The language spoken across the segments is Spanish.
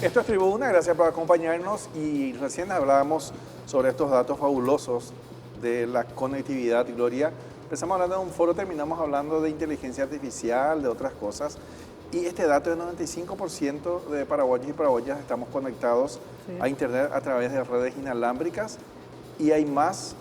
Esto es Tribuna, gracias por acompañarnos y recién hablábamos sobre estos datos fabulosos de la conectividad, Gloria. Empezamos hablando de un foro, terminamos hablando de inteligencia artificial, de otras cosas. Y este dato es 95% de paraguayos y paraguayas estamos conectados a Sí, Internet a través de redes inalámbricas y hay más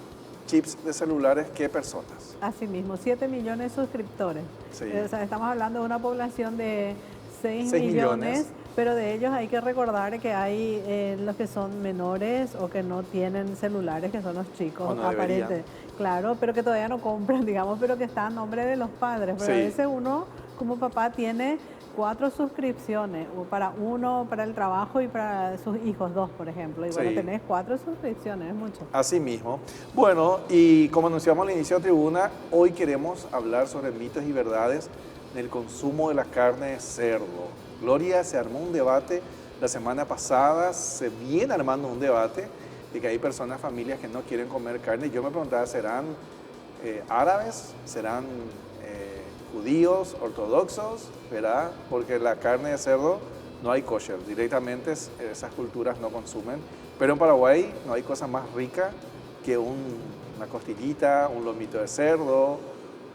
chips de celulares que personas. así mismo, 7 millones de suscriptores. Sí, O sea, estamos hablando de una población de 6 6 millones. millones, pero de ellos hay que recordar que hay los que son menores o que no tienen celulares, que son los O chicos, no deberían. aparentes, claro, pero que todavía no compran, digamos, pero que están a nombre de los padres. Pero a Sí, veces uno, como papá, tiene 4 suscripciones, o para uno, para el trabajo y para sus hijos, 2, por ejemplo. Y bueno, sí. tenés 4 suscripciones, es mucho. Así mismo. Bueno, y como anunciamos al inicio de tribuna, hoy queremos hablar sobre mitos y verdades del consumo de la carne de cerdo. Gloria, se armó un debate la semana pasada, se viene armando un debate de que hay personas, familias que no quieren comer carne. Yo me preguntaba, ¿serán árabes? ¿Serán judíos, ortodoxos? ¿Verdad? Porque la carne de cerdo no hay kosher, directamente esas culturas no consumen. Pero en Paraguay no hay cosa más rica que una costillita, un lomito de cerdo,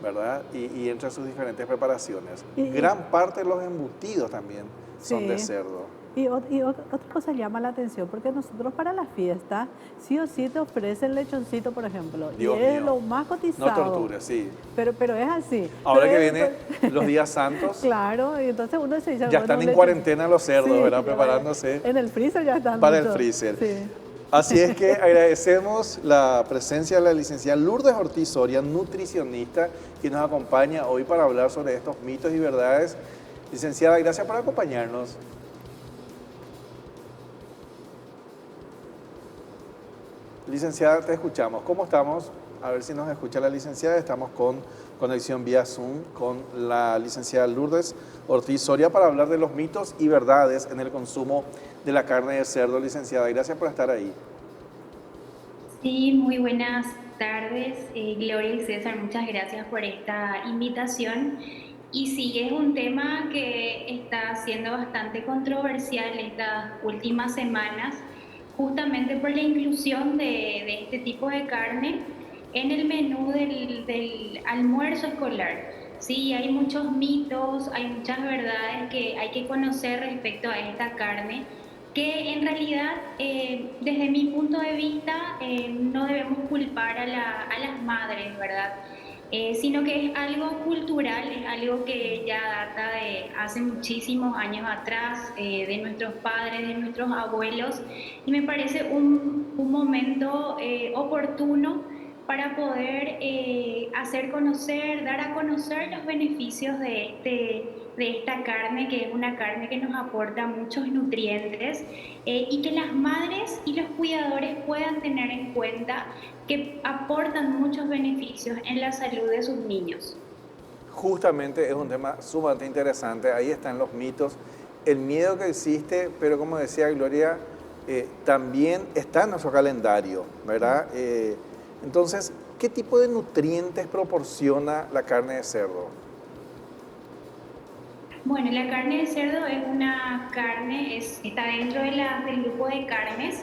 ¿verdad? Y entre sus diferentes preparaciones. Y Gran parte de los embutidos también son de sí. cerdo. Otra cosa llama la atención, porque nosotros para la fiesta, sí o sí te ofrecen lechoncito, por ejemplo, y Dios es mío, lo más no cotizado, torture, sí. pero es así. Ahora que viene los días santos, Claro, y entonces uno se dice, ya bueno, están un en lechoncito. cuarentena los cerdos, Sí, ¿verdad? Preparándose en el freezer ya están para el muchos. freezer. Sí. Así es que agradecemos la presencia de la licenciada Lourdes Ortiz Soria, nutricionista, que nos acompaña hoy para hablar sobre estos mitos y verdades. Licenciada, gracias por acompañarnos. Licenciada, te escuchamos. ¿Cómo estamos? A ver si nos escucha la licenciada. Estamos con conexión vía Zoom con la licenciada Lourdes Ortiz Soria para hablar de los mitos y verdades en el consumo de la carne de cerdo. Licenciada, gracias por estar ahí. Sí, muy buenas tardes, Gloria y César, muchas gracias por esta invitación. Y sí, es un tema que está siendo bastante controversial estas últimas semanas, justamente por la inclusión de este tipo de carne en el menú del almuerzo escolar. Sí, hay muchos mitos, hay muchas verdades que hay que conocer respecto a esta carne que en realidad, desde mi punto de vista, no debemos culpar a las madres, ¿verdad? Sino que es algo cultural, es algo que ya data de hace muchísimos años atrás, de nuestros padres, de nuestros abuelos, y me parece un momento oportuno para poder hacer conocer, dar a conocer los beneficios de esta carne, que es una carne que nos aporta muchos nutrientes, y que las madres y los cuidadores puedan tener en cuenta que aportan muchos beneficios en la salud de sus niños. Justamente es un tema sumamente interesante. Ahí están los mitos, el miedo que existe, pero como decía Gloria, también está en nuestro calendario, ¿verdad? Entonces, ¿qué tipo de nutrientes proporciona la carne de cerdo? Bueno, la carne de cerdo es una carne, está dentro del grupo de carnes.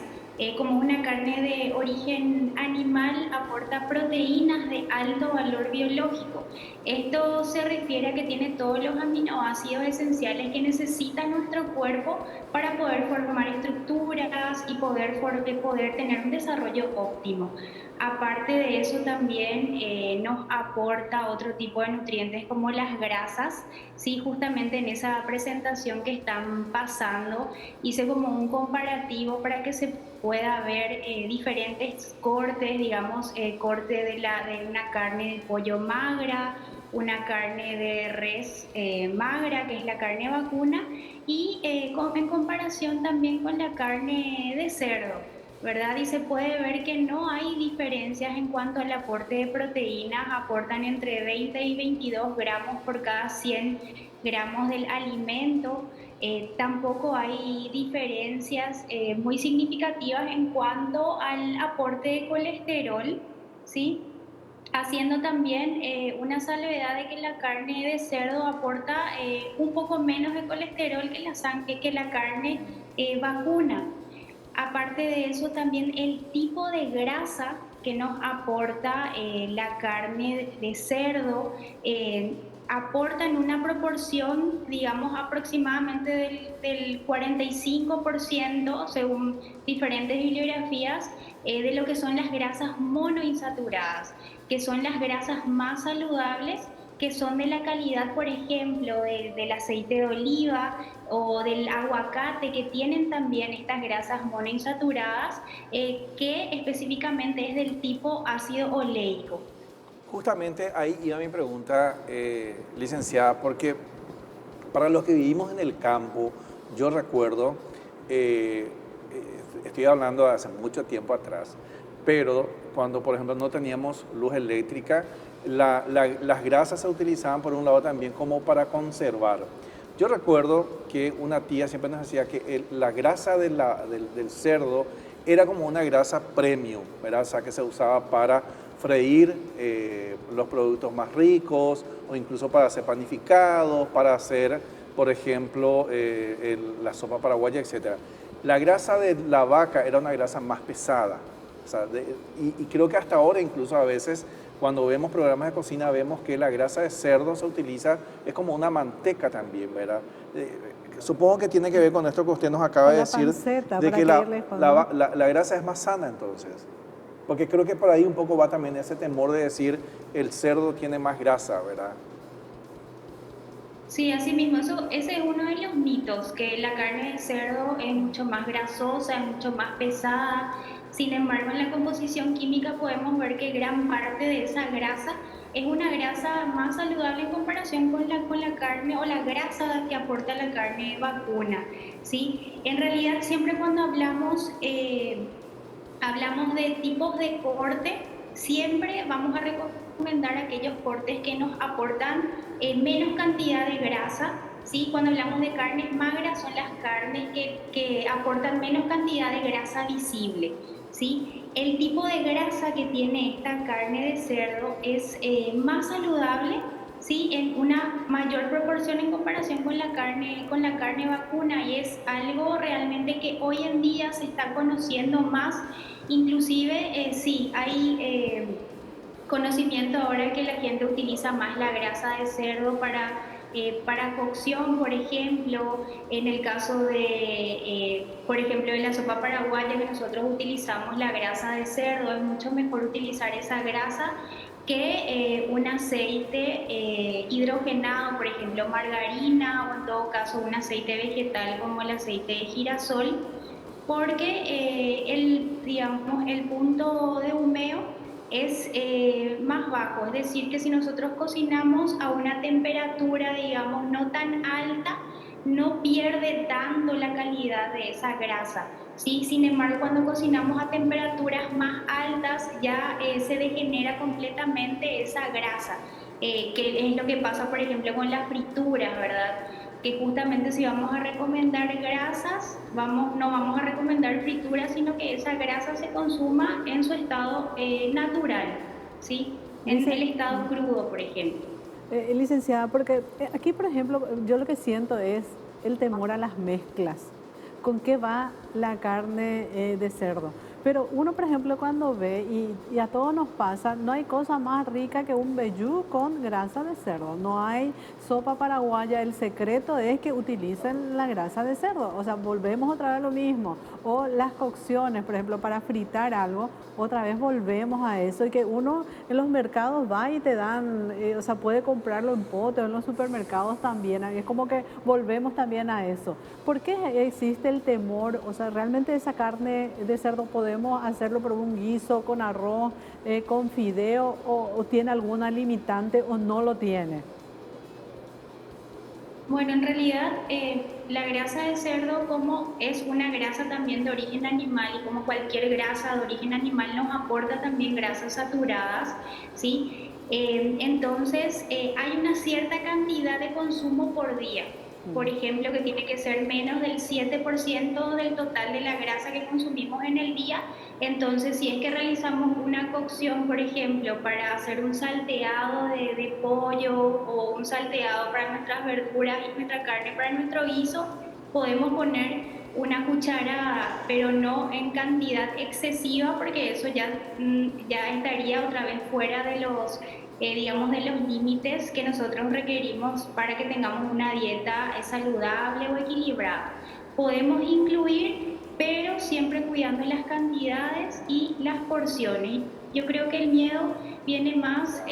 Como es una carne de origen animal, aporta proteínas de alto valor biológico. Esto se refiere a que tiene todos los aminoácidos esenciales que necesita nuestro cuerpo para poder formar estructuras y poder tener un desarrollo óptimo. Aparte de eso, también nos aporta otro tipo de nutrientes como las grasas. Sí, justamente en esa presentación que están pasando, hice como un comparativo para que se pueda ver diferentes cortes, digamos, corte de una carne de pollo magra, una carne de res magra, que es la carne vacuna, y en comparación también con la carne de cerdo, ¿verdad? Y se puede ver que no hay diferencias en cuanto al aporte de proteínas, aportan entre 20 y 22 gramos por cada 100 gramos del alimento. Tampoco hay diferencias muy significativas en cuanto al aporte de colesterol, ¿sí? haciendo también una salvedad de que la carne de cerdo aporta un poco menos de colesterol que que la carne vacuna. Aparte de eso, también el tipo de grasa que nos aporta la carne de cerdo aporta en una proporción, digamos, aproximadamente del 45% según diferentes bibliografías, de lo que son las grasas monoinsaturadas, que son las grasas más saludables, que son de la calidad, por ejemplo, del aceite de oliva o del aguacate, que tienen también estas grasas monoinsaturadas, que específicamente es del tipo ácido oleico. Justamente ahí iba mi pregunta, licenciada, porque para los que vivimos en el campo, yo recuerdo, estoy hablando de hace mucho tiempo atrás, pero cuando, por ejemplo, no teníamos luz eléctrica, las grasas se utilizaban por un lado también como para conservar. Yo recuerdo que una tía siempre nos decía que la grasa del cerdo era como una grasa premium, ¿verdad? O sea, que se usaba para freír los productos más ricos o incluso para hacer panificados, para hacer, por ejemplo, la sopa paraguaya, etc. La grasa de la vaca era una grasa más pesada. O sea, y creo que hasta ahora incluso a veces cuando vemos programas de cocina vemos que la grasa de cerdo se utiliza, es como una manteca también, ¿verdad? Supongo que tiene que ver con esto que usted nos acaba de Con la decir, panceta, de para que que lejos, ¿no? la grasa es más sana entonces. Porque creo que por ahí un poco va también ese temor de decir el cerdo tiene más grasa, ¿verdad? Sí, así mismo, ese es uno de los mitos, que la carne de cerdo es mucho más grasosa, es mucho más pesada. Sin embargo, en la composición química podemos ver que gran parte de esa grasa es una grasa más saludable en comparación con la carne o la grasa que aporta la carne vacuna, ¿sí? En realidad, siempre cuando hablamos de tipos de corte, siempre vamos a recomendar aquellos cortes que nos aportan menos cantidad de grasa. ¿Sí? Cuando hablamos de carnes magras, son las carnes que aportan menos cantidad de grasa visible. ¿Sí? El tipo de grasa que tiene esta carne de cerdo es más saludable, ¿sí? En una mayor proporción en comparación con la carne vacuna, y es algo realmente que hoy en día se está conociendo más. Inclusive, sí, hay conocimiento ahora que la gente utiliza más la grasa de cerdo para cocción, por ejemplo, en el caso por ejemplo, de la sopa paraguaya, que nosotros utilizamos la grasa de cerdo, es mucho mejor utilizar esa grasa que un aceite hidrogenado, por ejemplo, margarina, o en todo caso un aceite vegetal como el aceite de girasol, porque digamos, el punto de humeo es más bajo. Es decir, que si nosotros cocinamos a una temperatura, digamos, no tan alta, no pierde tanto la calidad de esa grasa. ¿Sí? Sin embargo, cuando cocinamos a temperaturas más altas, ya se degenera completamente esa grasa, que es lo que pasa, por ejemplo, con las frituras, ¿verdad? Que justamente si vamos a recomendar grasas, no vamos a recomendar frituras, sino que esa grasa se consuma en su estado natural, ¿sí? En Dice, el estado crudo, por ejemplo. licenciada, porque aquí, por ejemplo, yo lo que siento es el temor a las mezclas. ¿Con qué va la carne de cerdo? Pero uno, por ejemplo, cuando ve, y a todos nos pasa, no hay cosa más rica que un vellú con grasa de cerdo. No hay sopa paraguaya. El secreto es que utilicen la grasa de cerdo. O sea, volvemos otra vez a lo mismo. O las cocciones, por ejemplo, para fritar algo, otra vez volvemos a eso. Y que uno en los mercados va y te dan, o sea, puede comprarlo en pote o en los supermercados también. Es como que volvemos también a eso. ¿Por qué existe el temor? O sea, realmente esa carne de cerdo podemos hacerlo por un guiso, con arroz, con fideo, o tiene alguna limitante o no lo tiene. Bueno, en realidad la grasa de cerdo, como es una grasa también de origen animal, y como cualquier grasa de origen animal nos aporta también grasas saturadas, ¿sí? Entonces hay una cierta cantidad de consumo por día. por ejemplo, que tiene que ser menos del 7% del total de la grasa que consumimos en el día. Entonces, si es que realizamos una cocción, por ejemplo, para hacer un salteado de pollo o un salteado para nuestras verduras y nuestra carne para nuestro guiso, podemos poner una cuchara, pero no en cantidad excesiva, porque eso ya estaría otra vez fuera de los, digamos, de los límites que nosotros requerimos para que tengamos una dieta saludable o equilibrada. Podemos incluir, pero siempre cuidando las cantidades y las porciones. Yo creo que el miedo viene más,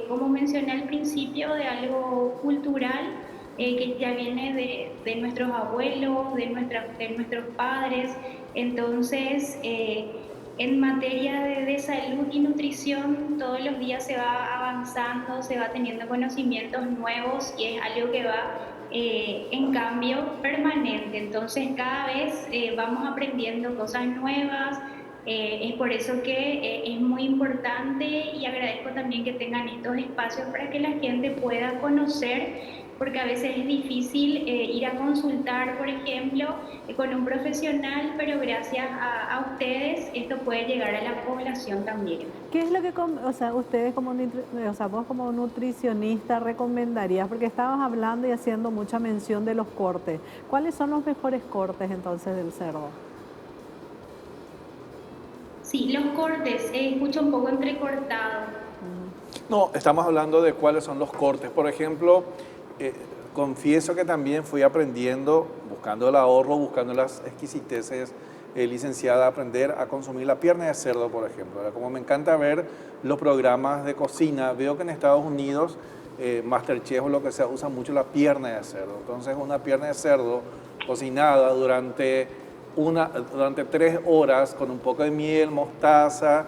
como mencioné al principio, de algo cultural, que ya viene de nuestros abuelos, de nuestros padres. Entonces, en materia de salud y nutrición, todos los días se va avanzando, se va teniendo conocimientos nuevos y es algo que va en cambio permanente. Entonces, cada vez vamos aprendiendo cosas nuevas. Es por eso que es muy importante, y agradezco también que tengan estos espacios para que la gente pueda conocer, porque a veces es difícil ir a consultar, por ejemplo, con un profesional, pero gracias a ustedes esto puede llegar a la población también. ¿Qué es lo que, o sea, ustedes como, o sea, vos como nutricionista recomendarías? Porque estabas hablando y haciendo mucha mención de los cortes. ¿Cuáles son los mejores cortes entonces del cerdo? Sí, los cortes, escucho un poco entrecortado. No, estamos hablando de cuáles son los cortes. Por ejemplo, confieso que también fui aprendiendo, buscando el ahorro, buscando las exquisiteces, licenciada, a aprender a consumir la pierna de cerdo, por ejemplo. Como me encanta ver los programas de cocina, veo que en Estados Unidos, MasterChef o lo que sea, usan mucho la pierna de cerdo. Entonces, una pierna de cerdo cocinada durante 3 horas con un poco de miel, mostaza,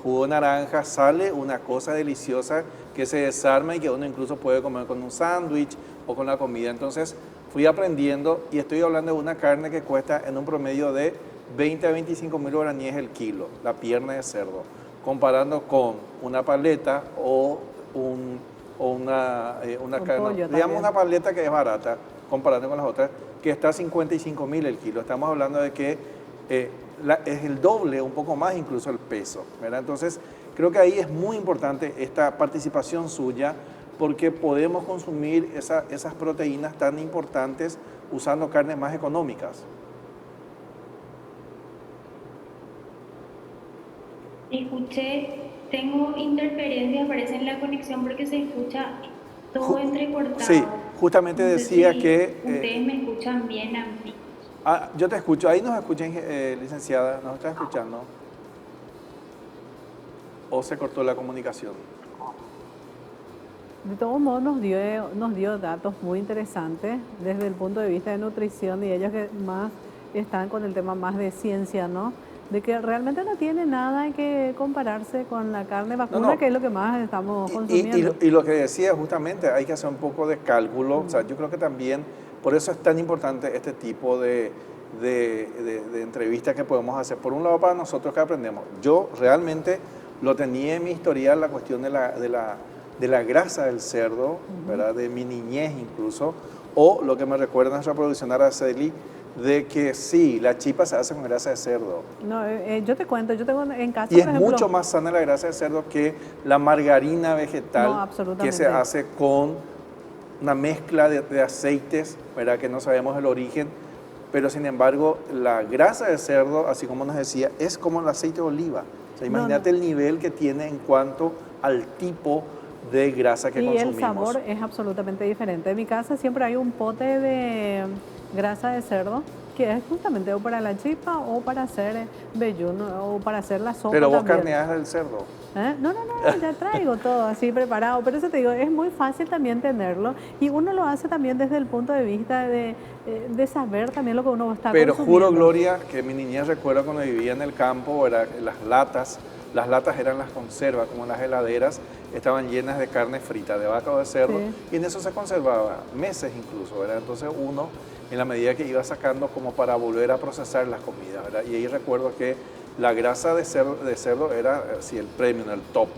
jugo de naranja, sale una cosa deliciosa que se desarma y que uno incluso puede comer con un sándwich o con la comida. Entonces fui aprendiendo, y estoy hablando de una carne que cuesta en un promedio de 20 a 25 mil guaraníes el kilo, la pierna de cerdo, comparando con una paleta o una carne, digamos una paleta que es barata, comparando con las otras, que está a 55 mil el kilo. Estamos hablando de que es el doble, un poco más incluso el peso, ¿verdad? Entonces, creo que ahí es muy importante esta participación suya, porque podemos consumir esas proteínas tan importantes usando carnes más económicas. Escuché, tengo interferencias, parece en la conexión porque se escucha todo entrecortado. Sí, justamente no sé decía si que... ustedes me escuchan bien a mí. Yo te escucho, ahí nos escuchan, licenciada, ¿nos está escuchando? ¿O se cortó la comunicación? De todos modos nos dio datos muy interesantes desde el punto de vista de nutrición, y ellos que más están con el tema más de ciencia, ¿no? De que realmente no tiene nada que compararse con la carne vacuna, que es lo que más estamos consumiendo. Y lo que decía justamente, hay que hacer un poco de cálculo. O sea, yo creo que también, por eso es tan importante este tipo de entrevistas que podemos hacer. Por un lado, para nosotros que aprendemos. Yo realmente lo tenía en mi historial, la cuestión de la grasa del cerdo, ¿verdad? De mi niñez incluso, o lo que me recuerda nuestra producción Araceli, de que sí, la chipa se hace con grasa de cerdo. No, yo te cuento, yo tengo en casa, y es por ejemplo, mucho más sana la grasa de cerdo que la margarina vegetal, que se hace con una mezcla de aceites, ¿verdad? Que no sabemos el origen, pero sin embargo la grasa de cerdo, así como nos decía, es como el aceite de oliva. O sea, imagínate el nivel que tiene en cuanto al tipo de grasa que consumimos. Y el sabor es absolutamente diferente. En mi casa siempre hay un pote de grasa de cerdo, que es justamente o para la chipa o para hacer velluno o para hacer la sopa. Pero vos también. carneás el cerdo. No, ya traigo todo así preparado. Pero eso te digo, es muy fácil también tenerlo, y uno lo hace también desde el punto de vista de saber también lo que uno está Pero consumiendo. juro, Gloria, que mi niñez recuerdo cuando vivía en el campo, era las latas eran las conservas, como las heladeras, estaban llenas de carne frita, de vaca o de cerdo, y en eso se conservaba meses incluso, ¿verdad? Entonces uno, en la medida que iba sacando como para volver a procesar las comidas, ¿verdad? Y ahí recuerdo que la grasa de cerdo era, sí, el premium, el top,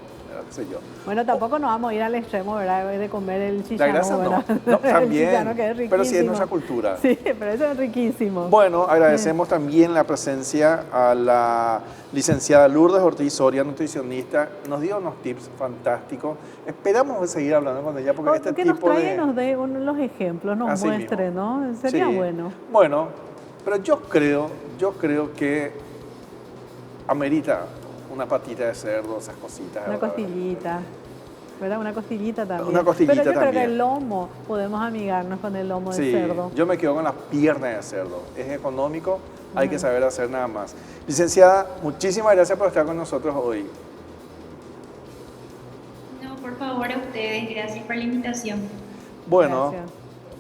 qué sé yo. Bueno, tampoco nos vamos a ir al extremo, ¿verdad? De comer el La chichano, grasa no, ¿verdad? no, El también, chichano que es riquísimo. pero sí es nuestra cultura. Sí, pero eso es riquísimo. Bueno, agradecemos también la presencia a la licenciada Lourdes Ortiz Soria, nutricionista. Nos dio unos tips fantásticos. Esperamos seguir hablando con ella porque este que tipo nos traiga de... y nos dé los ejemplos, nos Así muestre, mismo. ¿no? Sería Sí. bueno. Bueno, pero yo creo que amerita una patita de cerdo, esas cositas. Una ¿verdad? costillita, ¿verdad? Una costillita también. Una costillita Pero yo creo que también. el lomo, podemos amigarnos con el lomo de Sí, cerdo. yo me quedo con las piernas de cerdo. Es económico, hay que saber hacer nada más. Licenciada, muchísimas gracias por estar con nosotros hoy. No, por favor, a ustedes, gracias por la invitación. Bueno, Gracias.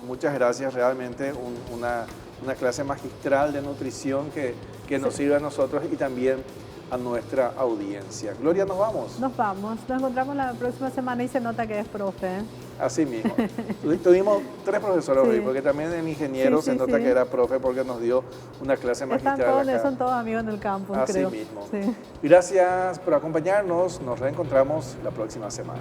muchas gracias. Realmente una clase magistral de nutrición que nos sirve a nosotros y también a nuestra audiencia. Gloria, nos vamos. Nos vamos, nos encontramos la próxima semana y se nota que es profe, ¿eh? Así mismo. Tuvimos 3 profesores Sí. hoy, porque también el ingeniero Sí, se sí, nota sí. que era profe porque nos dio una clase magistral acá. Son todos amigos en el campus, Así creo. mismo. Sí. Gracias por acompañarnos. Nos reencontramos la próxima semana.